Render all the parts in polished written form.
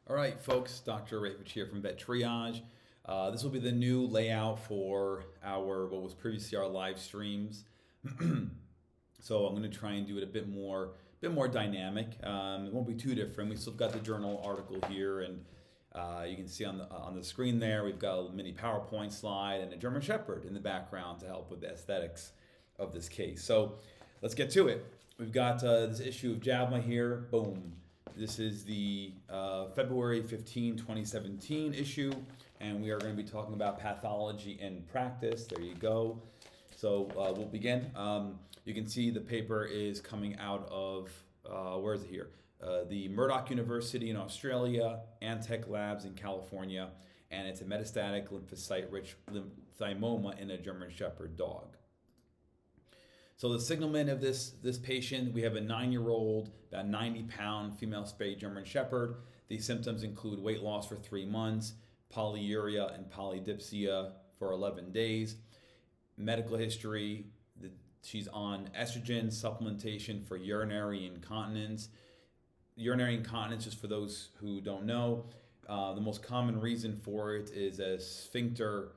All right, folks, Dr. Ravich here from Vet Triage. This will be the new layout for what was previously our live streams. So I'm going to try and do it a bit more dynamic. It won't be too different. We still got the journal article here, and you can see on the screen there we've got a mini PowerPoint slide and a German Shepherd in the background to help with the aesthetics of this case. So let's get to it. We've got this issue of JAVMA here. Boom. This is the February 15, 2017 issue, and we are going to be talking about pathology in practice. There you go. So we'll begin. You can see the paper is coming out of, where is it here? The Murdoch University in Australia, Antech labs in California, and it's a metastatic lymphocyte-rich thymoma in a German Shepherd dog. So the signalment of this patient, we have a 9-year-old, about 90-pound female spayed German Shepherd. These symptoms include weight loss for 3 months, polyuria and polydipsia for 11 days. Medical history, she's on estrogen supplementation for urinary incontinence. Urinary incontinence, just for those who don't know, the most common reason for it is a sphincter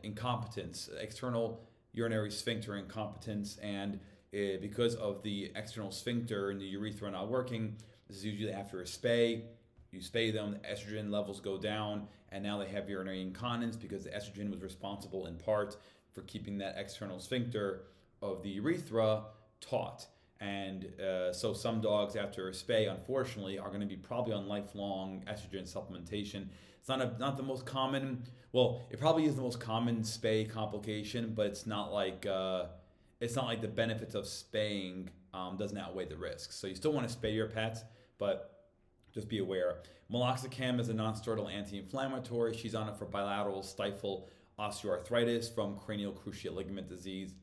incompetence, external urinary sphincter incompetence, and because of the external sphincter and the urethra not working, this is usually after a spay. You spay them, the estrogen levels go down, and now they have urinary incontinence because the estrogen was responsible in part for keeping that external sphincter of the urethra taut. And so some dogs after a spay, unfortunately, are going to be probably on lifelong estrogen supplementation. It's not the most common. Well, it probably is the most common spay complication, but it's not like the benefits of spaying doesn't outweigh the risks. So you still want to spay your pets, but just be aware. Meloxicam is a non-steroidal anti-inflammatory. She's on it for bilateral stifle osteoarthritis from cranial cruciate ligament disease.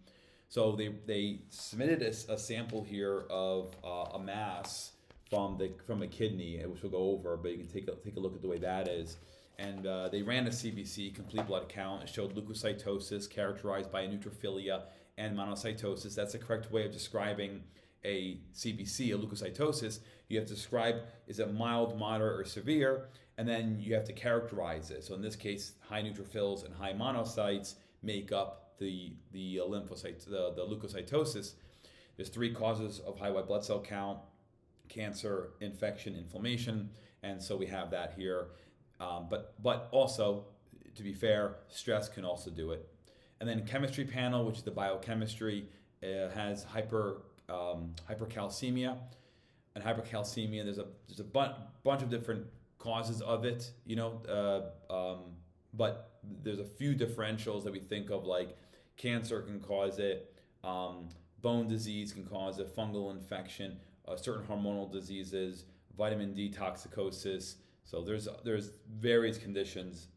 So they submitted a sample here of a mass from a kidney, which we'll go over, but you can take a look at the way that is. And they ran a CBC, complete blood count. It showed leukocytosis characterized by neutrophilia and monocytosis. That's the correct way of describing a CBC, a leukocytosis. You have to describe, is it mild, moderate, or severe? And then you have to characterize it. So in this case, high neutrophils and high monocytes make up the lymphocytes, the leukocytosis. There's 3 causes of high white blood cell count: cancer, infection, inflammation, and so we have that here. But also, to be fair, stress can also do it. And then chemistry panel, which is the biochemistry, has hypercalcemia. And hypercalcemia, there's a bunch of different causes of it, but there's a few differentials that we think of, like cancer can cause it, bone disease can cause it, fungal infection, certain hormonal diseases, vitamin D toxicosis. So there's various conditions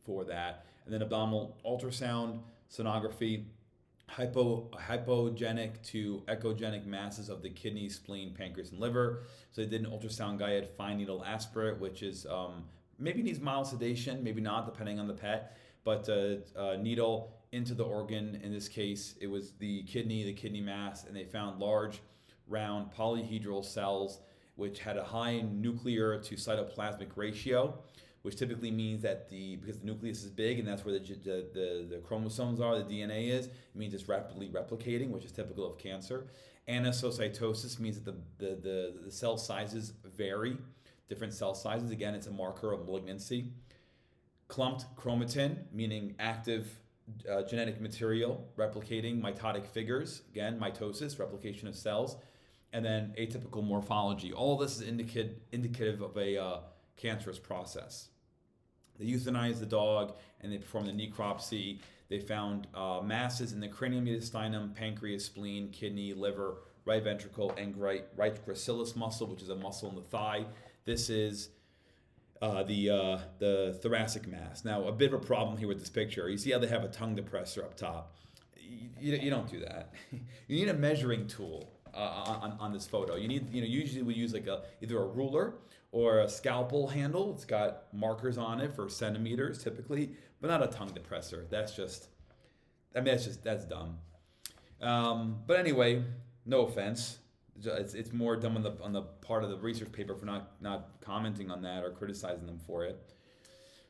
for that. And then abdominal ultrasound, sonography, hypogenic to echogenic masses of the kidney, spleen, pancreas, and liver. So they did an ultrasound guided fine needle aspirate, which is maybe needs mild sedation, maybe not, depending on the pet. But needle into the organ. In this case, it was the kidney mass, and they found large, round polyhedral cells which had a high nuclear to cytoplasmic ratio, which typically means that because the nucleus is big and that's where the chromosomes are, the DNA is, it means it's rapidly replicating, which is typical of cancer. Anisocytosis means that the cell sizes vary, different cell sizes. Again, it's a marker of malignancy. Clumped chromatin, meaning active genetic material replicating mitotic figures. Again, mitosis, replication of cells. And then atypical morphology. All this is indicative of a cancerous process. They euthanized the dog and they performed the necropsy. They found masses in the cranium, mediastinum, pancreas, spleen, kidney, liver, right ventricle, and right gracilis muscle, which is a muscle in the thigh. This is the thoracic mass. Now, a bit of a problem here with this picture. You see how they have a tongue depressor up top. You don't do that. You need a measuring tool on this photo. You need, usually we use like either a ruler or a scalpel handle. It's got markers on it for centimeters typically, but not a tongue depressor. That's dumb. But anyway, no offense. It's more dumb on the part of the research paper for not commenting on that or criticizing them for it.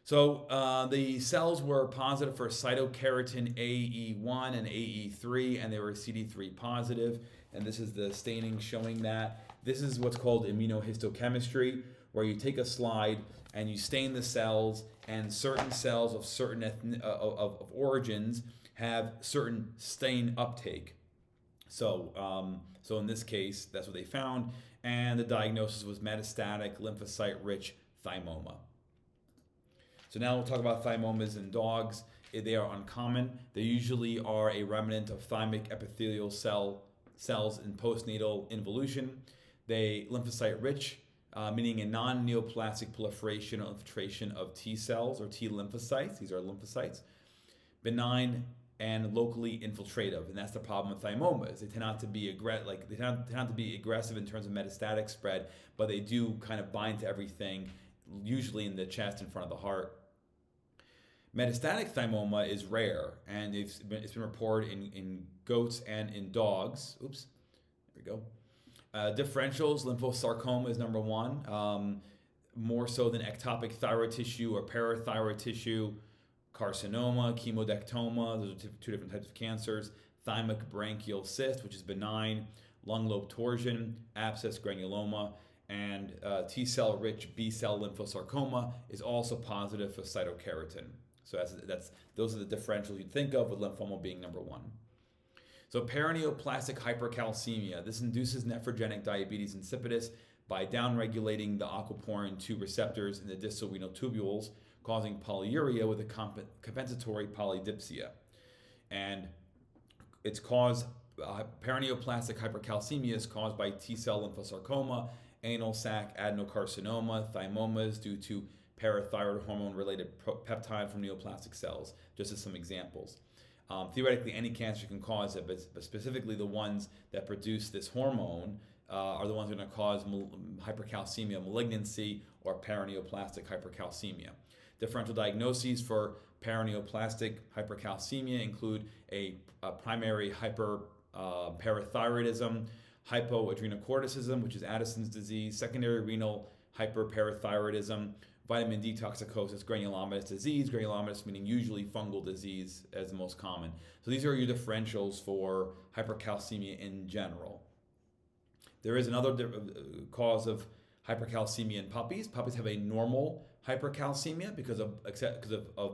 So the cells were positive for cytokeratin AE1 and AE3, and they were CD3 positive. And this is the staining showing that. This is what's called immunohistochemistry, where you take a slide and you stain the cells, and certain cells of certain of origins have certain stain uptake. So, so in this case, that's what they found, and the diagnosis was metastatic lymphocyte-rich thymoma. So now we'll talk about thymomas in dogs. They are uncommon. They usually are a remnant of thymic epithelial cells in postnatal involution. They lymphocyte-rich, meaning a non-neoplastic proliferation or infiltration of T cells or T lymphocytes. These are lymphocytes. Benign and locally infiltrative, and that's the problem with thymomas. They tend not to be aggressive in terms of metastatic spread, but they do kind of bind to everything, usually in the chest in front of the heart. Metastatic thymoma is rare, and it's been reported in goats and in dogs. Oops, there we go. Differentials, lymphosarcoma is number one, more so than ectopic thyroid tissue or parathyroid tissue. Carcinoma, chemodectoma, those are two different types of cancers. Thymic branchial cyst, which is benign. Lung lobe torsion, abscess granuloma, and T-cell rich B-cell lymphosarcoma is also positive for cytokeratin. So those are the differentials you'd think of, with lymphoma being number one. So paraneoplastic hypercalcemia. This induces nephrogenic diabetes insipidus by downregulating the aquaporin 2 receptors in the distal renal tubules, causing polyuria with a compensatory polydipsia. And it's caused, paraneoplastic hypercalcemia is caused by T-cell lymphosarcoma, anal sac adenocarcinoma, thymomas due to parathyroid hormone-related peptide from neoplastic cells, just as some examples. Theoretically, any cancer can cause it, but specifically the ones that produce this hormone are the ones that are going to cause hypercalcemia malignancy or paraneoplastic hypercalcemia. Differential diagnoses for paraneoplastic hypercalcemia include a primary hyperparathyroidism, hypoadrenocorticism, which is Addison's disease, secondary renal hyperparathyroidism, vitamin D toxicosis, granulomatous disease, granulomatous meaning usually fungal disease as the most common. So these are your differentials for hypercalcemia in general. There is another cause of hypercalcemia in puppies. Puppies have a normal hypercalcemia because of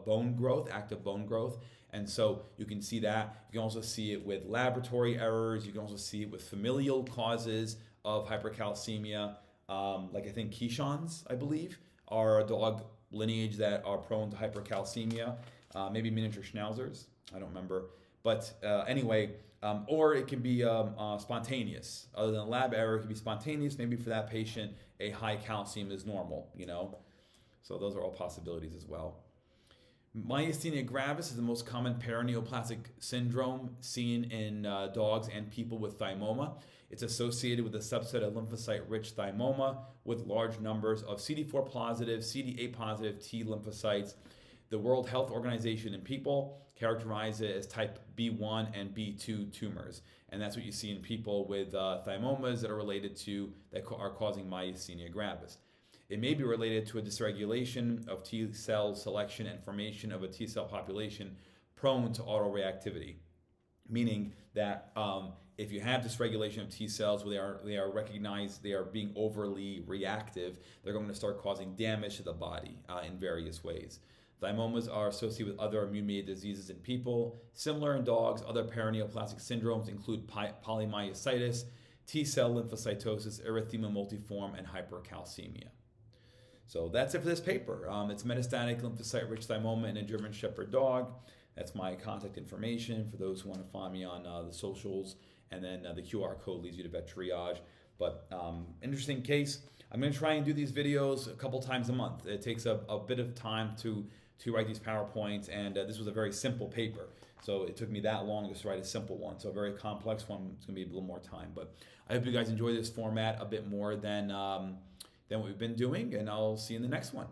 bone growth, active bone growth. And so you can see that. You can also see it with laboratory errors. You can also see it with familial causes of hypercalcemia. Like I think Keeshon's, I believe, are a dog lineage that are prone to hypercalcemia. Maybe miniature schnauzers, I don't remember. But anyway, or it can be spontaneous. Other than a lab error, it can be spontaneous. Maybe for that patient, a high calcium is normal, So those are all possibilities as well. Myasthenia gravis is the most common paraneoplastic syndrome seen in dogs and people with thymoma. It's associated with a subset of lymphocyte-rich thymoma with large numbers of CD4 positive, CD8 positive T lymphocytes. The World Health Organization in people characterize it as type B1 and B2 tumors. And that's what you see in people with thymomas that are causing myasthenia gravis. It may be related to a dysregulation of T cell selection and formation of a T cell population prone to autoreactivity, meaning that if you have dysregulation of T cells where they are recognized, they are being overly reactive, they're going to start causing damage to the body in various ways. Thymomas are associated with other immune-mediated diseases in people. Similar in dogs, other paraneoplastic syndromes include polymyositis, T-cell lymphocytosis, erythema multiforme, and hypercalcemia. So that's it for this paper. It's metastatic lymphocyte-rich thymoma in a German Shepherd dog. That's my contact information for those who want to find me on the socials, and then the QR code leads you to Vet Triage. But interesting case. I'm going to try and do these videos a couple times a month. It takes a bit of time to write these PowerPoints, and this was a very simple paper. So it took me that long just to write a simple one. So a very complex one, it's going to be a little more time. But I hope you guys enjoy this format a bit more than what we've been doing, and I'll see you in the next one.